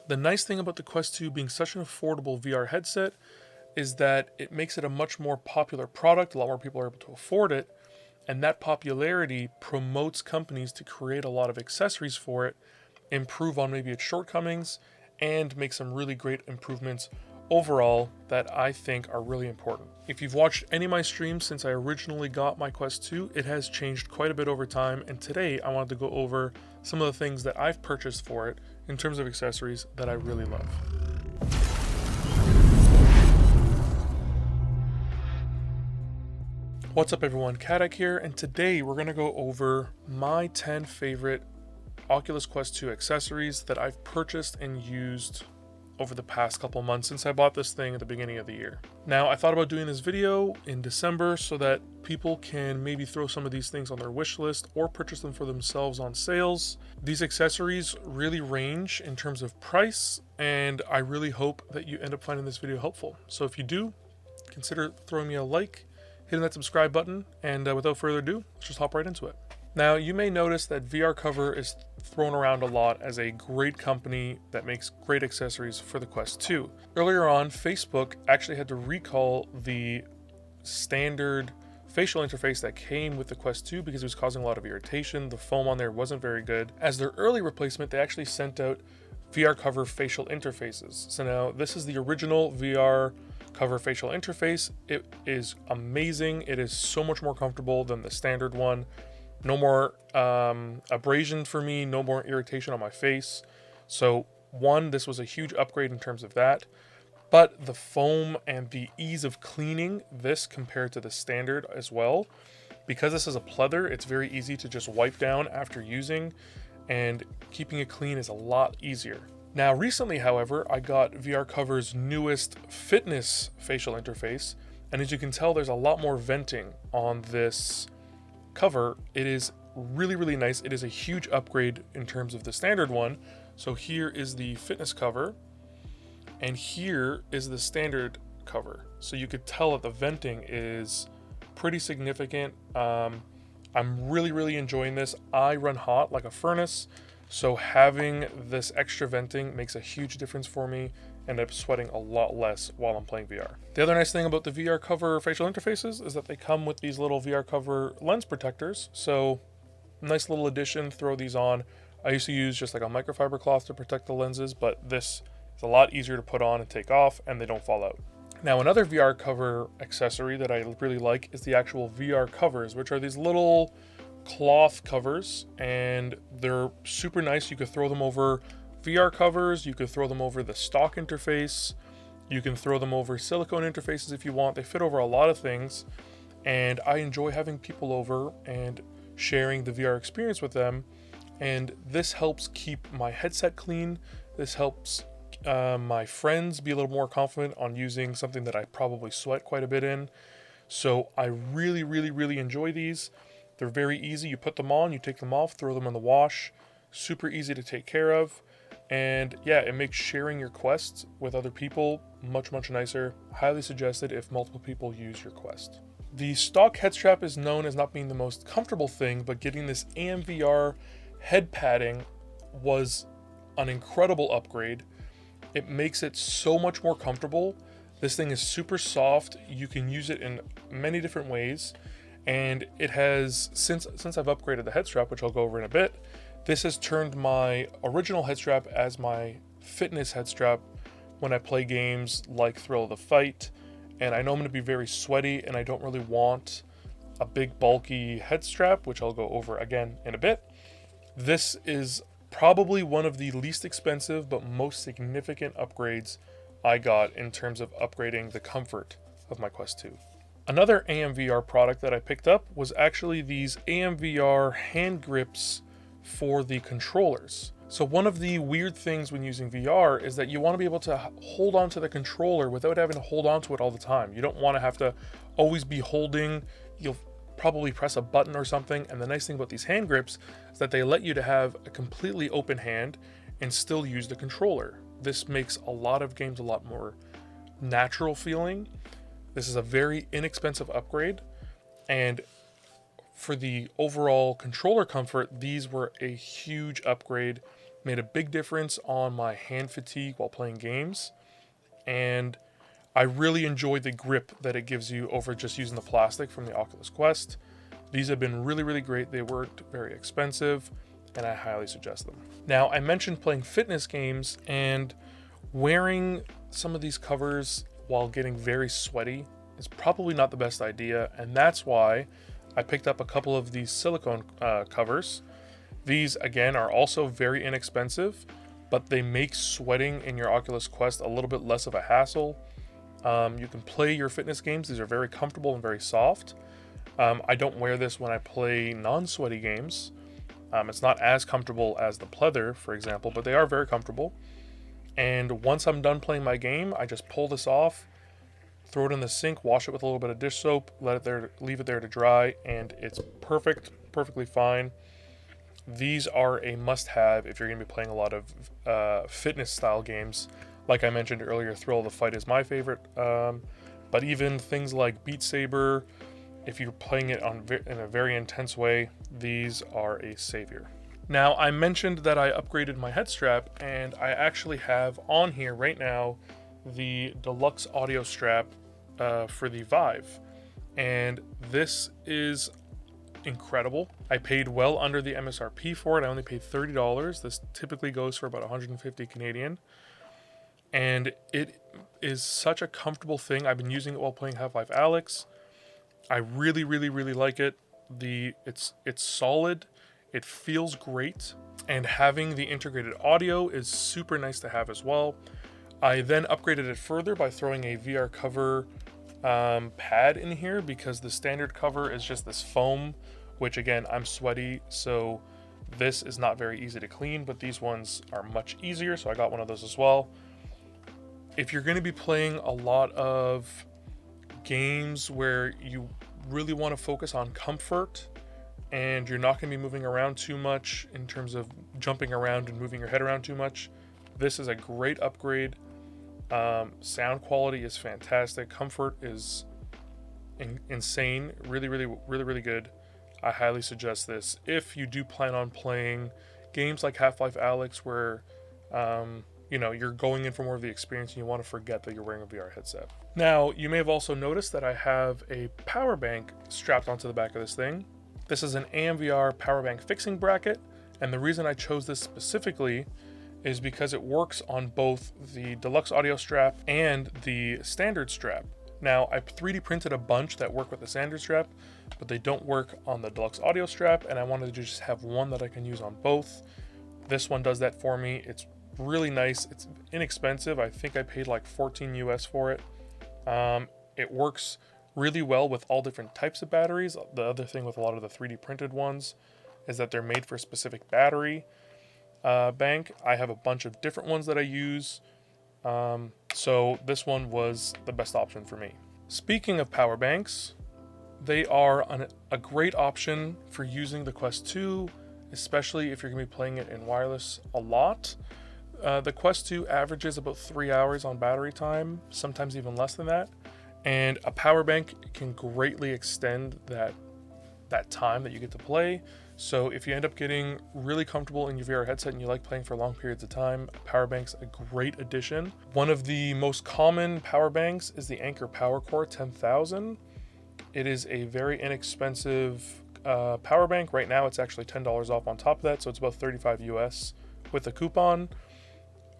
The nice thing about the Quest 2 being such an affordable VR headset is that it makes it a much more popular product. A lot more people are able to afford it, and that popularity promotes companies to create a lot of accessories for it, improve on maybe its shortcomings, and make some really great improvements overall that I think are really important. If you've watched any of my streams since I originally got my Quest 2, it has changed quite a bit over time, and today I wanted to go over some of the things that I've purchased for it in terms of accessories that I really love. What's up everyone, Caddac here, and today we're going to go over my 10 favorite Oculus Quest 2 accessories that I've purchased and used over the past couple months since I bought this thing at the beginning of the year. Now, I thought about doing this video in December so that people can maybe throw some of these things on their wish list or purchase them for themselves on sales. These accessories really range in terms of price, and I really hope that you end up finding this video helpful. So if you do, consider throwing me a like, hitting that subscribe button, and without further ado, let's just hop right into it. Now, you may notice that VR Cover is thrown around a lot as a great company that makes great accessories for the Quest 2. Earlier on, Facebook actually had to recall the standard facial interface that came with the Quest 2 because it was causing a lot of irritation. The foam on there wasn't very good. As their early replacement, they actually sent out VR Cover facial interfaces. So now this is the original VR Cover facial interface. It is amazing. It is so much more comfortable than the standard one. No more abrasion for me, no more irritation on my face. So one, this was a huge upgrade in terms of that. But the foam and the ease of cleaning this compared to the standard as well. Because this is a pleather, it's very easy to just wipe down after using, and keeping it clean is a lot easier. Now recently, however, I got VR Cover's newest fitness facial interface, and as you can tell, there's a lot more venting on this cover. It is really nice. It is a huge upgrade in terms of the standard one. So here is the fitness cover, and here is the standard cover. So you could tell that the venting is pretty significant. I'm really enjoying this. I run hot like a furnace, so having this extra venting makes a huge difference for me, and I'm sweating a lot less while I'm playing VR. The other nice thing about the VR Cover facial interfaces is that they come with these little VR Cover lens protectors. So nice little addition, throw these on. I used to use just like a microfiber cloth to protect the lenses, but this is a lot easier to put on and take off, and they don't fall out. Now, another VR Cover accessory that I really like is the actual VR covers, which are these little cloth covers, and they're super nice. You could throw them over VR covers, you could throw them over the stock interface, you can throw them over silicone interfaces if you want. They fit over a lot of things, and I enjoy having people over and sharing the VR experience with them, and this helps keep my headset clean. This helps my friends be a little more confident on using something that I probably sweat quite a bit in. So I really enjoy these. They're very easy. You put them on, you take them off, throw them in the wash. Super easy to take care of. And yeah, it makes sharing your Quest with other people much nicer. Highly suggested if multiple people use your Quest. The stock head strap is known as not being the most comfortable thing, but getting this AMVR head padding was an incredible upgrade. It makes it so much more comfortable. This thing is super soft. You can use it in many different ways. And it has, since I've upgraded the head strap, which I'll go over in a bit, this has turned my original head strap as my fitness head strap when I play games like Thrill of the Fight. And I know I'm going to be very sweaty, and I don't really want a big bulky head strap, which I'll go over again in a bit. This is probably one of the least expensive but most significant upgrades I got in terms of upgrading the comfort of my Quest 2. Another AMVR product that I picked up was actually these AMVR hand grips for the controllers. So one of the weird things when using VR is that you want to be able to hold on to the controller without having to hold on to it all the time. You don't want to have to always be holding. You'll probably press a button or something. And the nice thing about these hand grips is that they let you to have a completely open hand and still use the controller. This makes a lot of games a lot more natural feeling. This is a very inexpensive upgrade, and for the overall controller comfort, these were a huge upgrade, made a big difference on my hand fatigue while playing games, and I really enjoy the grip that it gives you over just using the plastic from the Oculus Quest. These have been really, really great. They weren't very expensive, and I highly suggest them. Now, I mentioned playing fitness games, and wearing some of these covers while getting very sweaty is probably not the best idea, and that's why I picked up a couple of these silicone covers. These, again, are also very inexpensive, but they make sweating in your Oculus Quest a little bit less of a hassle. You can play your fitness games. These are very comfortable and very soft. I don't wear this when I play non-sweaty games. It's not as comfortable as the pleather, for example, but they are very comfortable. And once I'm done playing my game, I just pull this off, throw it in the sink, wash it with a little bit of dish soap, leave it there to dry, and it's perfectly fine. These are a must-have if you're going to be playing a lot of fitness-style games. Like I mentioned earlier, Thrill of the Fight is my favorite, but even things like Beat Saber, if you're playing it in a very intense way, these are a savior. Now, I mentioned that I upgraded my head strap, and I actually have on here right now the Deluxe audio strap for the Vive, and this is incredible. I paid well under the MSRP for it. I only paid $30. This typically goes for about 150 Canadian. And it is such a comfortable thing. I've been using it while playing Half-Life Alyx. I really, really, really like it. It's solid. It feels great. And having the integrated audio is super nice to have as well. I then upgraded it further by throwing a VR cover pad in here, because the standard cover is just this foam, which again, I'm sweaty, so this is not very easy to clean, but these ones are much easier, so I got one of those as well. If you're going to be playing a lot of games where you really want to focus on comfort and you're not going to be moving around too much in terms of jumping around and moving your head around too much, this is a great upgrade. Sound quality is fantastic. Comfort is insane. Really, really, really, really good. I highly suggest this if you do plan on playing games like Half-Life Alyx, where you're going in for more of the experience and you want to forget that you're wearing a VR headset. Now, you may have also noticed that I have a power bank strapped onto the back of this thing. This is an AMVR power bank fixing bracket, and the reason I chose this specifically is because it works on both the Deluxe audio strap and the standard strap. Now, I 3D printed a bunch that work with the standard strap, but they don't work on the Deluxe audio strap, and I wanted to just have one that I can use on both. This one does that for me. It's really nice. It's inexpensive. I think I paid like 14 US for it. It works really well with all different types of batteries. The other thing with a lot of the 3D printed ones is that they're made for a specific battery bank. I have a bunch of different ones that I use. So this one was the best option for me. Speaking of power banks, they are a great option for using the Quest 2, especially if you're going to be playing it in wireless a lot. The Quest 2 averages about 3 hours on battery time, sometimes even less than that. And a power bank can greatly extend that time that you get to play. So if you end up getting really comfortable in your VR headset and you like playing for long periods of time, a power bank's a great addition. One of the most common power banks is the Anker PowerCore 10,000. It is a very inexpensive power bank. Right now it's actually $10 off on top of that, so it's about 35 US with a coupon.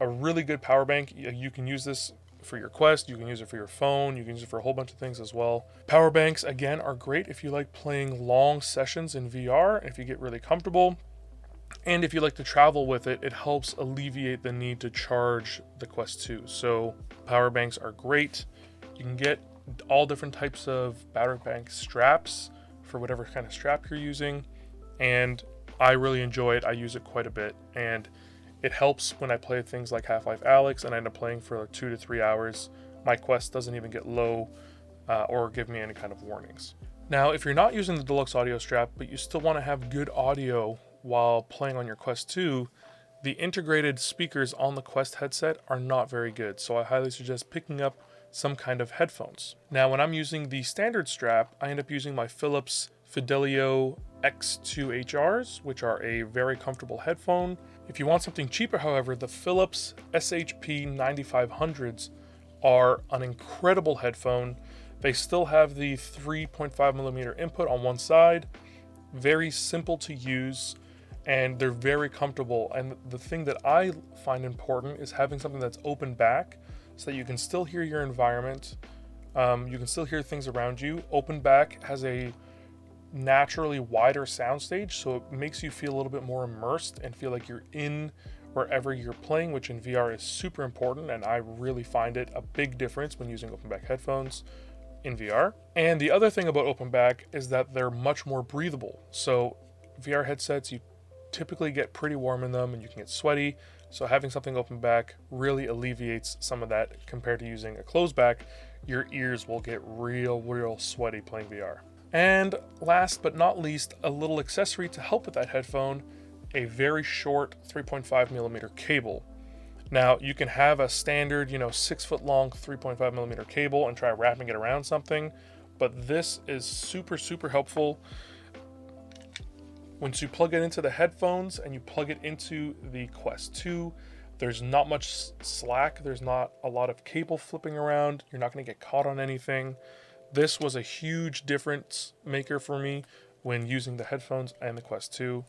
A really good power bank. You can use this for your Quest, you can use it for your phone, you can use it for a whole bunch of things as well. Power banks, again, are great if you like playing long sessions in VR, if you get really comfortable, and if you like to travel with it, it helps alleviate the need to charge the Quest 2. So power banks are great. You can get all different types of battery bank straps for whatever kind of strap you're using, and I really enjoy it. I use it quite a bit, and it helps when I play things like Half-Life Alyx and I end up playing for like 2 to 3 hours. My Quest doesn't even get low or give me any kind of warnings. Now, if you're not using the Deluxe audio strap, but you still want to have good audio while playing on your Quest 2, the integrated speakers on the Quest headset are not very good, so I highly suggest picking up some kind of headphones. Now, when I'm using the standard strap, I end up using my Philips Fidelio X2 HRs, which are a very comfortable headphone. If you want something cheaper, however, the Philips SHP 9500s are an incredible headphone. They still have the 3.5mm input on one side, very simple to use, and they're very comfortable. And the thing that I find important is having something that's open back so that you can still hear your environment, you can still hear things around you. Open back has a naturally wider soundstage, so it makes you feel a little bit more immersed and feel like you're in wherever you're playing, which in VR is super important, and I really find it a big difference when using open back headphones in VR. And the other thing about open back is that they're much more breathable. So VR headsets, you typically get pretty warm in them and you can get sweaty, so having something open back really alleviates some of that. Compared to using a closed back, your ears will get real sweaty playing VR. And last but not least, a little accessory to help with that headphone, a very short 3.5mm cable. Now, you can have a standard, 6 foot long 3.5mm cable and try wrapping it around something, but this is super helpful. Once you plug it into the headphones and you plug it into the Quest 2, there's not much slack, there's not a lot of cable flipping around, you're not going to get caught on anything. This was a huge difference maker for me when using the headphones and the Quest 2.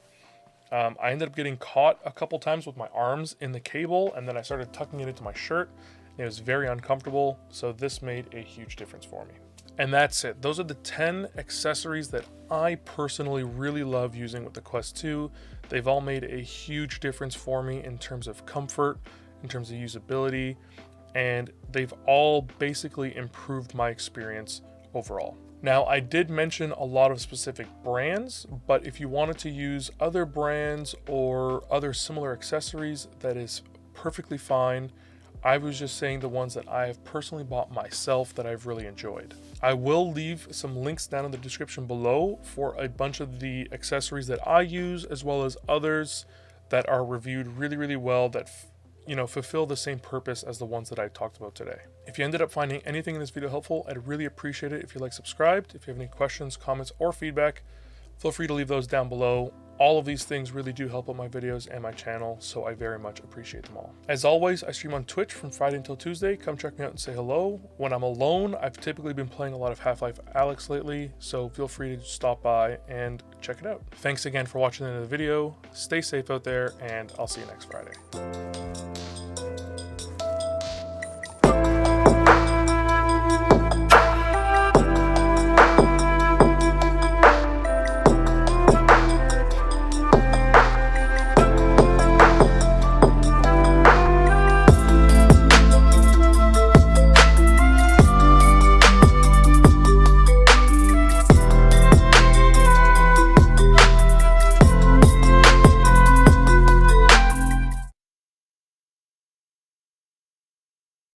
I ended up getting caught a couple times with my arms in the cable, and then I started tucking it into my shirt. It was very uncomfortable, so this made a huge difference for me. And that's it. Those are the 10 accessories that I personally really love using with the Quest 2. They've all made a huge difference for me in terms of comfort, in terms of usability, and they've all basically improved my experience overall. Now, I did mention a lot of specific brands, but if you wanted to use other brands or other similar accessories, that is perfectly fine. I was just saying the ones that I have personally bought myself that I've really enjoyed. I will leave some links down in the description below for a bunch of the accessories that I use, as well as others that are reviewed really well that fulfill the same purpose as the ones that I talked about today. If you ended up finding anything in this video helpful, I'd really appreciate it if you subscribed. If you have any questions, comments, or feedback, feel free to leave those down below. All of these things really do help out my videos and my channel, so I very much appreciate them all. As always, I stream on Twitch from Friday until Tuesday. Come check me out and say hello. When I'm alone, I've typically been playing a lot of Half-Life Alyx lately, so feel free to stop by and check it out. Thanks again for watching the end of the video. Stay safe out there, and I'll see you next Friday.